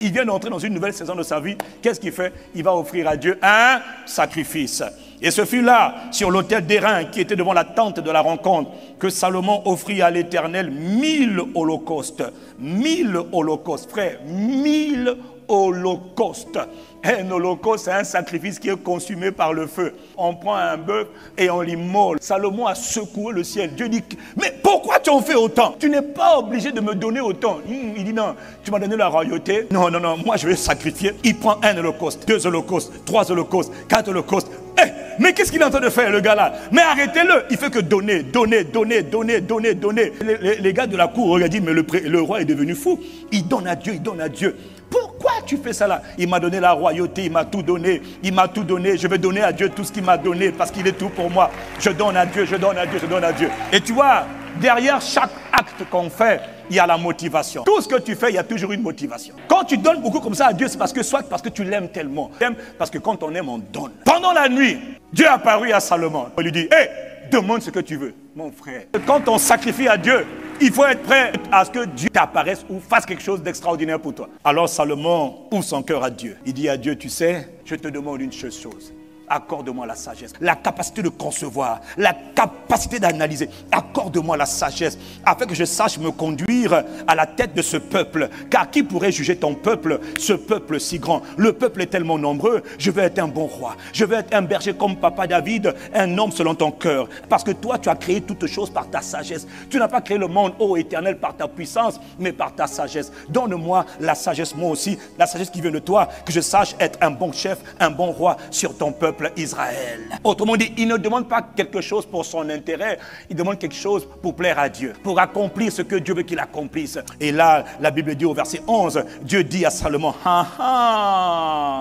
Il vient d'entrer dans une nouvelle saison de sa vie. Qu'est-ce qu'il fait? Il va offrir à Dieu un sacrifice. Et ce fut là, sur l'autel d'airain qui était devant la tente de la rencontre, que Salomon offrit à l'Éternel 1000 holocaustes. 1000 holocaustes, frère, 1000 holocaustes. Un holocauste, c'est un sacrifice qui est consumé par le feu. On prend un bœuf et on l'immole. Salomon a secoué le ciel. Dieu dit, mais pourquoi tu en fais autant? Tu n'es pas obligé de me donner autant. Il dit non, tu m'as donné la royauté. Non, non, non, moi je vais sacrifier. Il prend un holocauste, 2 holocaustes, 3 holocaustes, 4 holocaustes. Mais qu'est-ce qu'il est en train de faire, le gars là? Mais arrêtez-le. Il fait que donner, donner, donner, donner, donner, donner. Les gars de la cour regardent, mais le roi est devenu fou. Il donne à Dieu, il donne à Dieu. Pourquoi tu fais ça là? Il m'a donné la royauté, il m'a tout donné. Il m'a tout donné. Je vais donner à Dieu tout ce qu'il m'a donné parce qu'il est tout pour moi. Je donne à Dieu, je donne à Dieu, je donne à Dieu. Et tu vois, derrière chaque acte qu'on fait, il y a la motivation. Tout ce que tu fais, il y a toujours une motivation. Quand tu donnes beaucoup comme ça à Dieu, c'est parce que tu l'aimes tellement. Parce que quand on aime, on donne. Pendant la nuit, Dieu apparut à Salomon. Il lui dit, hé, demande ce que tu veux, mon frère. Quand on sacrifie à Dieu, il faut être prêt à ce que Dieu t'apparaisse ou fasse quelque chose d'extraordinaire pour toi. Alors Salomon ouvre son cœur à Dieu. Il dit à Dieu, tu sais, je te demande une seule chose. Accorde-moi la sagesse, la capacité de concevoir, la capacité d'analyser. Accorde-moi la sagesse, afin que je sache me conduire à la tête de ce peuple. Car qui pourrait juger ton peuple, ce peuple si grand? Le peuple est tellement nombreux, je veux être un bon roi. Je veux être un berger comme papa David, un homme selon ton cœur. Parce que toi, tu as créé toutes choses par ta sagesse. Tu n'as pas créé le monde, ô Éternel, par ta puissance, mais par ta sagesse. Donne-moi la sagesse, moi aussi, la sagesse qui vient de toi, que je sache être un bon chef, un bon roi sur ton peuple Israël. Autrement dit, il ne demande pas quelque chose pour son intérêt, il demande quelque chose pour plaire à Dieu, pour accomplir ce que Dieu veut qu'il accomplisse. Et là, la Bible dit au verset 11, Dieu dit à Salomon,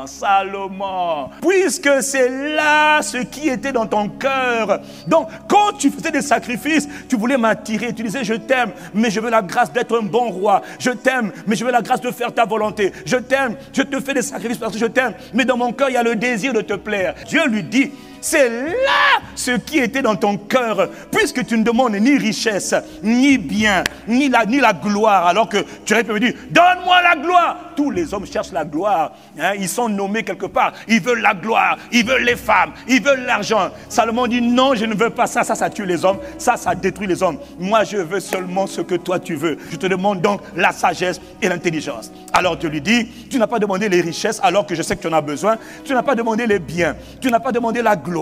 Salomon, puisque c'est là ce qui était dans ton cœur. Donc, quand tu faisais des sacrifices, tu voulais m'attirer, tu disais, je t'aime, mais je veux la grâce d'être un bon roi. Je t'aime, mais je veux la grâce de faire ta volonté. Je t'aime, je te fais des sacrifices parce que je t'aime, mais dans mon cœur, il y a le désir de te plaire. Dieu lui dit, c'est là ce qui était dans ton cœur, puisque tu ne demandes ni richesse, ni bien, ni la gloire, alors que tu aurais pu me dire, donne-moi la gloire. Tous les hommes cherchent la gloire, hein, ils sont nommés quelque part, ils veulent la gloire, ils veulent les femmes, ils veulent l'argent. Salomon dit, non, je ne veux pas ça, ça tue les hommes, ça détruit les hommes. Moi, je veux seulement ce que toi tu veux. Je te demande donc la sagesse et l'intelligence. Alors Dieu lui dit, tu n'as pas demandé les richesses alors que je sais que tu en as besoin, tu n'as pas demandé les biens, tu n'as pas demandé la gloire.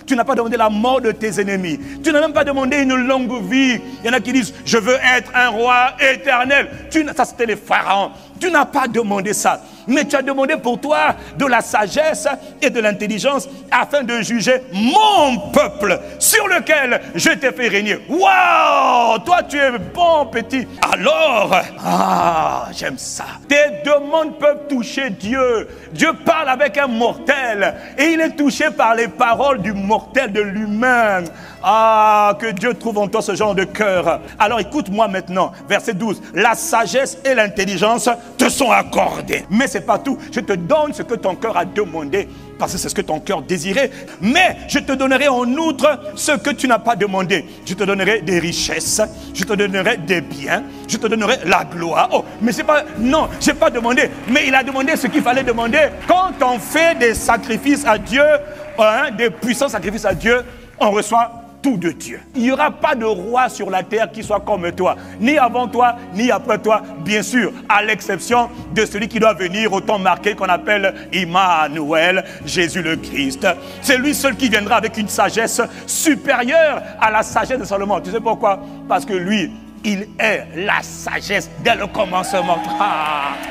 Tu n'as pas demandé la mort de tes ennemis. Tu n'as même pas demandé une longue vie. Il y en a qui disent, je veux être un roi éternel. Ça, c'était les pharaons. Tu n'as pas demandé ça. Mais tu as demandé pour toi de la sagesse et de l'intelligence afin de juger mon peuple sur lequel je t'ai fait régner. Waouh! Toi, tu es bon, petit. Alors, j'aime ça. Tes demandes peuvent toucher Dieu. Dieu parle avec un mortel et il est touché par les paroles du mortel, de l'humain. Que Dieu trouve en toi ce genre de cœur. Alors écoute-moi maintenant, verset 12. La sagesse et l'intelligence te sont accordées. Mais c'est pas tout. Je te donne ce que ton cœur a demandé, parce que c'est ce que ton cœur désirait. Mais je te donnerai en outre ce que tu n'as pas demandé. Je te donnerai des richesses, je te donnerai des biens, je te donnerai la gloire. Oh, mais c'est pas... Non, j'ai pas demandé. Mais il a demandé ce qu'il fallait demander. Quand on fait des sacrifices à Dieu, des puissants sacrifices à Dieu, on reçoit tout de Dieu. Il n'y aura pas de roi sur la terre qui soit comme toi, ni avant toi, ni après toi, bien sûr, à l'exception de celui qui doit venir au temps marqué qu'on appelle Emmanuel, Jésus le Christ. C'est lui seul qui viendra avec une sagesse supérieure à la sagesse de Salomon. Tu sais pourquoi? Parce que lui, il est la sagesse dès le commencement.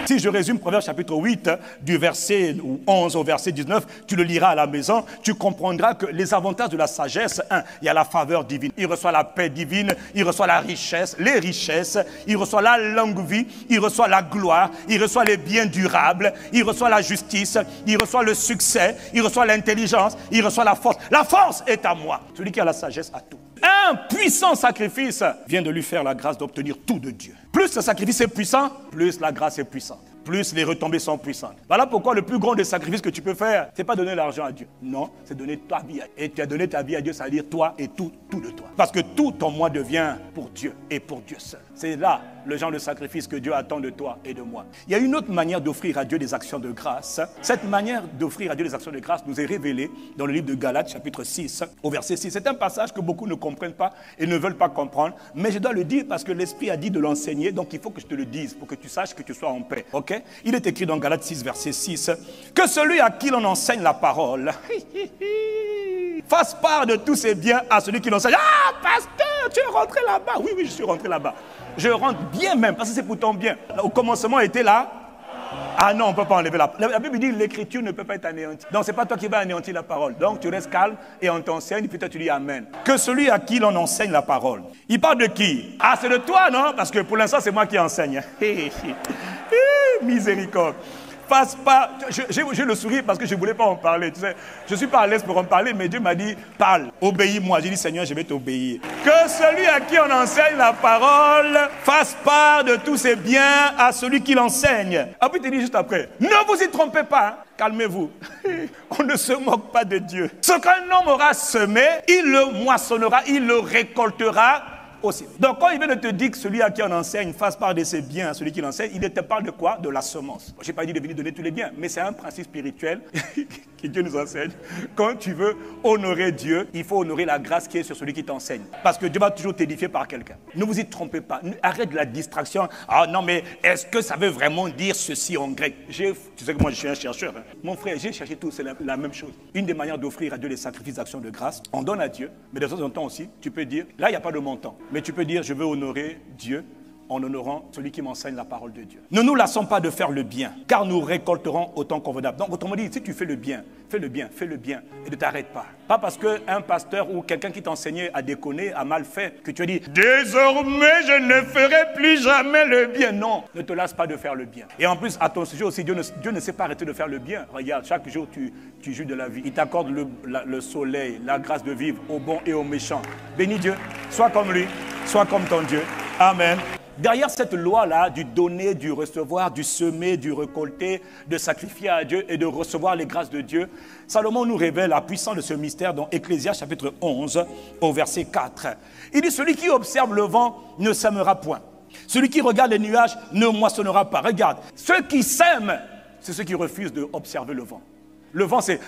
Si je résume Proverbe chapitre 8, du verset 11 au verset 19, tu le liras à la maison, tu comprendras que les avantages de la sagesse, il y a la faveur divine, il reçoit la paix divine, il reçoit la richesse, les richesses, il reçoit la longue vie, il reçoit la gloire, il reçoit les biens durables, il reçoit la justice, il reçoit le succès, il reçoit l'intelligence, il reçoit la force. La force est à moi. Celui qui a la sagesse a tout. Un puissant sacrifice vient de lui faire la grâce d'obtenir tout de Dieu. Plus le sacrifice est puissant, plus la grâce est puissante. plus les retombées sont puissantes. Voilà pourquoi le plus grand des sacrifices que tu peux faire, c'est pas donner l'argent à Dieu. Non, c'est donner ta vie à Dieu. Et tu as donné ta vie à Dieu, ça veut dire toi et tout de toi. Parce que tout en moi devient pour Dieu et pour Dieu seul. C'est là le genre de sacrifice que Dieu attend de toi et de moi. Il y a une autre manière d'offrir à Dieu des actions de grâce. Cette manière d'offrir à Dieu des actions de grâce nous est révélée dans le livre de Galates, chapitre 6, au verset 6. C'est un passage que beaucoup ne comprennent pas et ne veulent pas comprendre. Mais je dois le dire parce que l'Esprit a dit de l'enseigner. Donc il faut que je te le dise pour que tu saches que tu sois en paix. Ok? Il est écrit dans Galates 6, verset 6, que celui à qui l'on enseigne la parole fasse part de tous ses biens à celui qui l'enseigne. Ah, pasteur, tu es rentré là-bas. Oui, je suis rentré là-bas. Je rentre bien même, parce que c'est pour ton bien. Au commencement était là. Ah non, on ne peut pas enlever la Bible dit que l'écriture ne peut pas être anéantie. Donc, ce n'est pas toi qui vas anéantir la parole. Donc, tu restes calme et on t'enseigne, puis toi, tu dis Amen. Que celui à qui l'on enseigne la parole. Il parle de qui? Ah, c'est de toi, non? Parce que pour l'instant, c'est moi qui enseigne. Miséricorde. Fasse pas. J'ai le sourire parce que je ne voulais pas en parler. Tu sais, je ne suis pas à l'aise pour en parler, mais Dieu m'a dit, parle, obéis-moi. J'ai dit, Seigneur, je vais t'obéir. Que celui à qui on enseigne la parole fasse part de tous ses biens à celui qui l'enseigne. Ah, puis il te dit juste après, ne vous y trompez pas, hein. Calmez-vous. On ne se moque pas de Dieu. Ce qu'un homme aura semé, il le moissonnera, il le récoltera aussi. Donc quand il vient de te dire que celui à qui on enseigne fasse part de ses biens à celui qui l'enseigne, il te parle de quoi? De la semence. Je n'ai pas dit de venir donner tous les biens, mais c'est un principe spirituel que Dieu nous enseigne. Quand tu veux honorer Dieu, il faut honorer la grâce qui est sur celui qui t'enseigne. Parce que Dieu va toujours t'édifier par quelqu'un. Ne vous y trompez pas. Arrête la distraction. Ah non, mais est-ce que ça veut vraiment dire ceci en grec? Tu sais que moi je suis un chercheur. Hein. Mon frère, j'ai cherché tout, c'est la même chose. Une des manières d'offrir à Dieu les sacrifices d'actions de grâce, on donne à Dieu, mais de temps en temps aussi, tu peux dire, là il n'y a pas de montant. Mais tu peux dire, je veux honorer Dieu en honorant celui qui m'enseigne la parole de Dieu. Ne nous lassons pas de faire le bien, car nous récolterons autant convenable. Donc, autrement dit, si tu fais le bien, fais le bien, fais le bien, et ne t'arrête pas. Pas parce qu'un pasteur ou quelqu'un qui t'enseignait a déconné, a mal fait, que tu as dit, désormais, je ne ferai plus jamais le bien. Non, ne te lasse pas de faire le bien. Et en plus, à ton sujet aussi, Dieu ne sait pas arrêter de faire le bien. Regarde, chaque jour, tu jouis de la vie. Il t'accorde le soleil, la grâce de vivre aux bons et aux méchants. Bénis Dieu, sois comme lui, sois comme ton Dieu. Amen. Derrière cette loi-là, du donner, du recevoir, du semer, du récolter, de sacrifier à Dieu et de recevoir les grâces de Dieu, Salomon nous révèle la puissance de ce mystère dans Ecclésiaste chapitre 11 au verset 4. Il dit, celui qui observe le vent ne sèmera point. Celui qui regarde les nuages ne moissonnera pas. Regarde, ceux qui sèment, c'est ceux qui refusent d'observer le vent. Le vent, c'est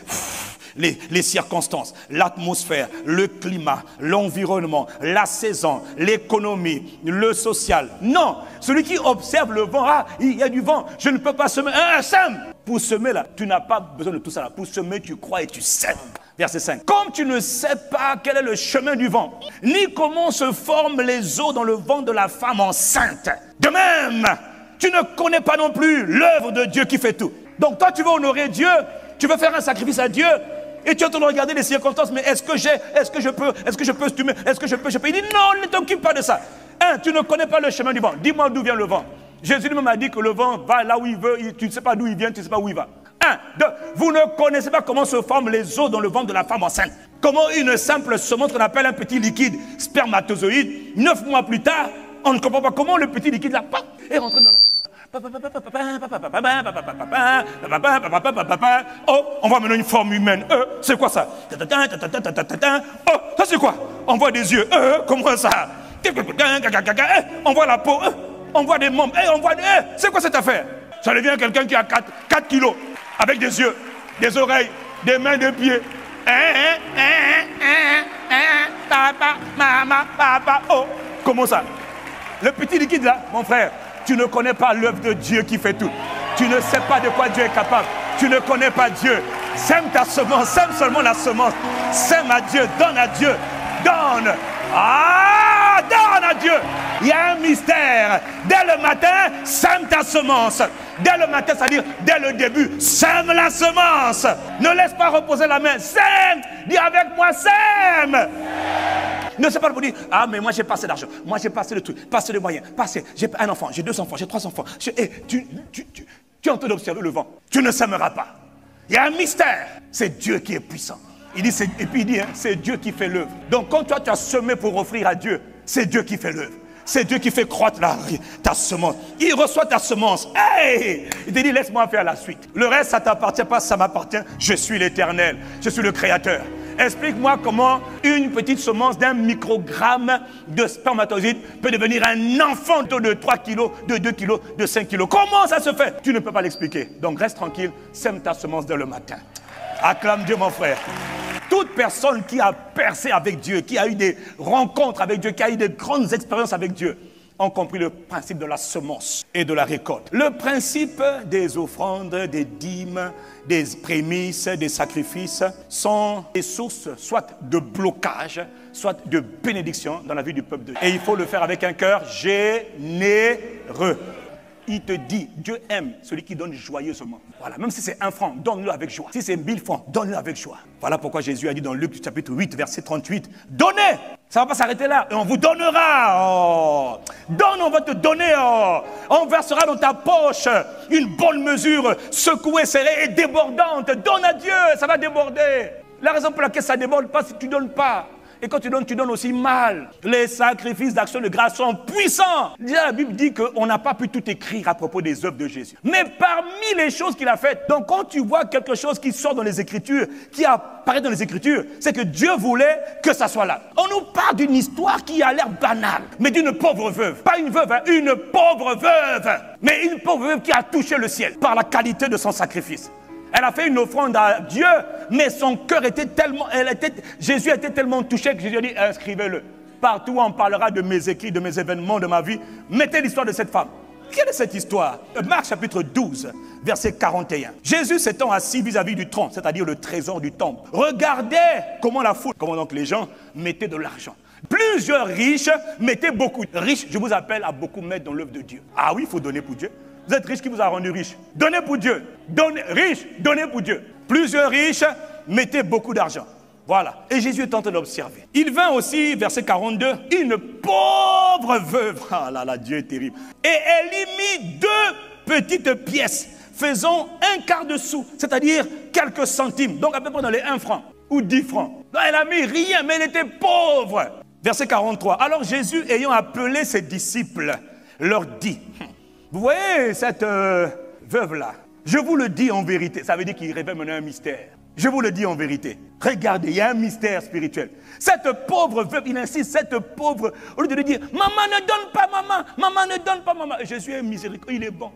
les circonstances, l'atmosphère, le climat, l'environnement, la saison, l'économie, le social. Non, celui qui observe le vent, ah, il y a du vent, je ne peux pas semer. Sème. Pour semer là, tu n'as pas besoin de tout ça là. Pour semer, tu crois et tu sèmes. Verset 5. Comme tu ne sais pas quel est le chemin du vent, ni comment se forment les eaux dans le ventre de la femme enceinte. De même, tu ne connais pas non plus l'œuvre de Dieu qui fait tout. Donc toi, tu veux honorer Dieu, tu veux faire un sacrifice à Dieu, et tu es en train de regarder les circonstances, mais est-ce que je peux semer, est-ce que je peux. Il dit non, ne t'occupe pas de ça. Tu ne connais pas le chemin du vent. Dis-moi d'où vient le vent. Jésus lui-même a dit que le vent va là où il veut, tu ne sais pas d'où il vient, tu ne sais pas où il va. 2, vous ne connaissez pas comment se forment les os dans le ventre de la femme enceinte. Comment une simple semence qu'on appelle un petit liquide spermatozoïde, 9 mois plus tard, on ne comprend pas comment le petit liquide là est rentré dans le... Oh, on voit maintenant une forme humaine. C'est quoi ça? Oh, ça c'est quoi? On voit des yeux. Comment ça? On voit la peau. On voit des membres. On voit des... C'est quoi cette affaire? Ça devient quelqu'un qui a 4 kilos, avec des yeux, des oreilles, des mains, des pieds. Papa, maman, papa. Oh, comment ça? Le petit liquide là, mon frère, tu ne connais pas l'œuvre de Dieu qui fait tout. Tu ne sais pas de quoi Dieu est capable. Tu ne connais pas Dieu. Sème ta semence, sème seulement la semence. Sème à Dieu, donne à Dieu. Donne. Ah, donne à Dieu. Il y a un mystère. Dès le matin, sème ta semence. Dès le matin, c'est-à-dire dès le début, sème la semence. Ne laisse pas reposer la main. Sème. Dis avec moi, sème. Ne sais pas pour dire, ah mais moi j'ai pas assez d'argent, moi j'ai pas assez de trucs, pas assez de moyens, pas assez, j'ai un enfant, j'ai 2 enfants, j'ai 3 enfants. Tu es en train d'observer le vent, tu ne sèmeras pas. Il y a un mystère, c'est Dieu qui est puissant. Il dit, et puis il dit, c'est Dieu qui fait l'œuvre. Donc quand toi tu as semé pour offrir à Dieu, c'est Dieu qui fait l'œuvre. C'est Dieu qui fait croître ta semence. Il reçoit ta semence. Hey! Il te dit, laisse-moi faire la suite. Le reste, ça ne t'appartient pas, ça m'appartient. Je suis l'Éternel. Je suis le Créateur. Explique-moi comment une petite semence d'un microgramme de spermatozoïde peut devenir un enfant de 3 kilos, de 2 kilos, de 5 kilos. Comment ça se fait? Tu ne peux pas l'expliquer. Donc reste tranquille, sème ta semence dès le matin. Acclame Dieu, mon frère. Toute personne qui a percé avec Dieu, qui a eu des rencontres avec Dieu, qui a eu de grandes expériences avec Dieu, ont compris le principe de la semence et de la récolte. Le principe des offrandes, des dîmes, des prémices, des sacrifices sont des sources soit de blocage, soit de bénédiction dans la vie du peuple de Dieu. Et il faut le faire avec un cœur généreux. Il te dit, Dieu aime celui qui donne joyeusement. Voilà, même si c'est 1 franc, donne-le avec joie. Si c'est 1000 francs, donne-le avec joie. Voilà pourquoi Jésus a dit dans Luc chapitre 8, verset 38, donnez. Ça ne va pas s'arrêter là. Et on vous donnera. Oh. Donne, on va te donner. Oh. On versera dans ta poche une bonne mesure, secouée, serrée et débordante. Donne à Dieu, ça va déborder. La raison pour laquelle ça ne déborde pas, c'est que tu ne donnes pas. Et quand tu donnes aussi mal. Les sacrifices d'action de grâce sont puissants. La Bible dit qu'on n'a pas pu tout écrire à propos des œuvres de Jésus. Mais parmi les choses qu'il a faites, donc quand tu vois quelque chose qui sort dans les Écritures, qui apparaît dans les Écritures, c'est que Dieu voulait que ça soit là. On nous parle d'une histoire qui a l'air banale, mais d'une pauvre veuve. Pas une veuve, hein, une pauvre veuve. Mais une pauvre veuve qui a touché le ciel par la qualité de son sacrifice. Elle a fait une offrande à Dieu, mais son cœur était tellement... Jésus était tellement touché que Jésus a dit, inscrivez-le. Partout où on parlera de mes écrits, de mes événements, de ma vie, mettez l'histoire de cette femme. Quelle est cette histoire? Marc chapitre 12, verset 41. Jésus s'étant assis vis-à-vis du trône, c'est-à-dire le trésor du temple, regardez comment la foule, comment donc les gens mettaient de l'argent. Plusieurs riches mettaient beaucoup. Riches, je vous appelle à beaucoup mettre dans l'œuvre de Dieu. Ah oui, il faut donner pour Dieu. Vous êtes riche, qui vous a rendu riche? Donnez pour Dieu. Donnez, riche, donnez pour Dieu. Plusieurs riches mettaient beaucoup d'argent. Voilà. Et Jésus est en train d'observer. Il vint aussi, verset 42, une pauvre veuve. Ah là là, Dieu est terrible. Et elle y mit 2 petites pièces, faisant 1/4 de sou, c'est-à-dire quelques centimes. Donc à peu près dans les 1 franc ou 10 francs. Donc, elle a mis rien, mais elle était pauvre. Verset 43. Alors Jésus, ayant appelé ses disciples, leur dit... Vous voyez cette veuve-là, je vous le dis en vérité, ça veut dire qu'il révèle maintenant un mystère. Je vous le dis en vérité. Regardez, il y a un mystère spirituel. Cette pauvre veuve, il insiste, cette pauvre, au lieu de lui dire, maman ne donne pas, maman ne donne pas, maman. Jésus est miséricordieux, il est bon.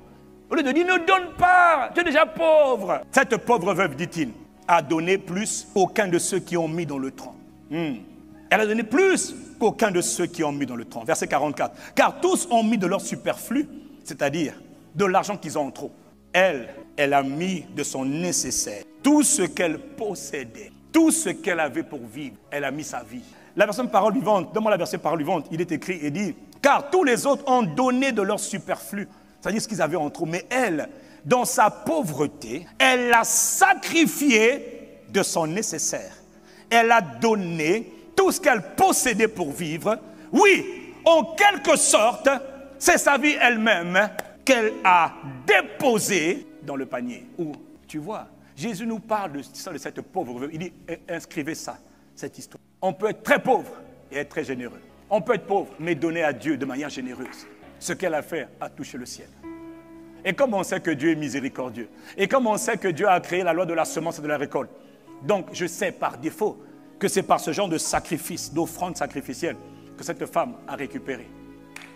Au lieu de dire, ne donne pas, tu es déjà pauvre. Cette pauvre veuve, dit-il, a donné plus qu'aucun de ceux qui ont mis dans le tronc. Elle a donné plus qu'aucun de ceux qui ont mis dans le tronc. Verset 44. Car tous ont mis de leur superflu, c'est-à-dire de l'argent qu'ils ont en trop. Elle a mis de son nécessaire. Tout ce qu'elle possédait, tout ce qu'elle avait pour vivre, elle a mis sa vie. La version parole vivante, donne-moi la version parole vivante, il est écrit et dit, car tous les autres ont donné de leur superflu, c'est-à-dire ce qu'ils avaient en trop. Mais elle, dans sa pauvreté, elle a sacrifié de son nécessaire. Elle a donné tout ce qu'elle possédait pour vivre. Oui, en quelque sorte, c'est sa vie elle-même qu'elle a déposée dans le panier. Où, tu vois, Jésus nous parle de cette pauvre veuve. Il dit, inscrivez ça, cette histoire. On peut être très pauvre et être très généreux. On peut être pauvre, mais donner à Dieu de manière généreuse. Ce qu'elle a fait a touché le ciel. Et comme on sait que Dieu est miséricordieux, et comme on sait que Dieu a créé la loi de la semence et de la récolte, donc je sais par défaut que c'est par ce genre de sacrifice, d'offrande sacrificielle, que cette femme a récupéré.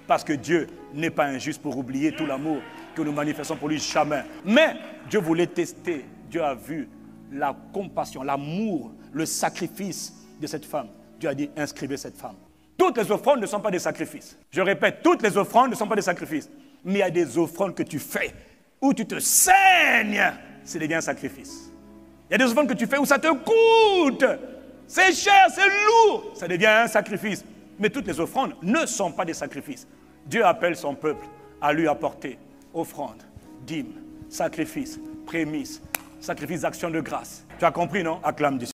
Parce que Dieu n'est pas injuste pour oublier tout l'amour que nous manifestons pour lui jamais. Mais Dieu voulait tester. Dieu a vu la compassion, l'amour, le sacrifice de cette femme. Dieu a dit, inscrivez cette femme. Toutes les offrandes ne sont pas des sacrifices. Je répète, toutes les offrandes ne sont pas des sacrifices. Mais il y a des offrandes que tu fais, où tu te saignes, c'est devient un sacrifice. Il y a des offrandes que tu fais où ça te coûte. C'est cher, c'est lourd. Ça devient un sacrifice. Mais toutes les offrandes ne sont pas des sacrifices. Dieu appelle son peuple à lui apporter offrande, dîme, sacrifice, prémisse, sacrifice d'action de grâce. Tu as compris, non? Acclame Dieu.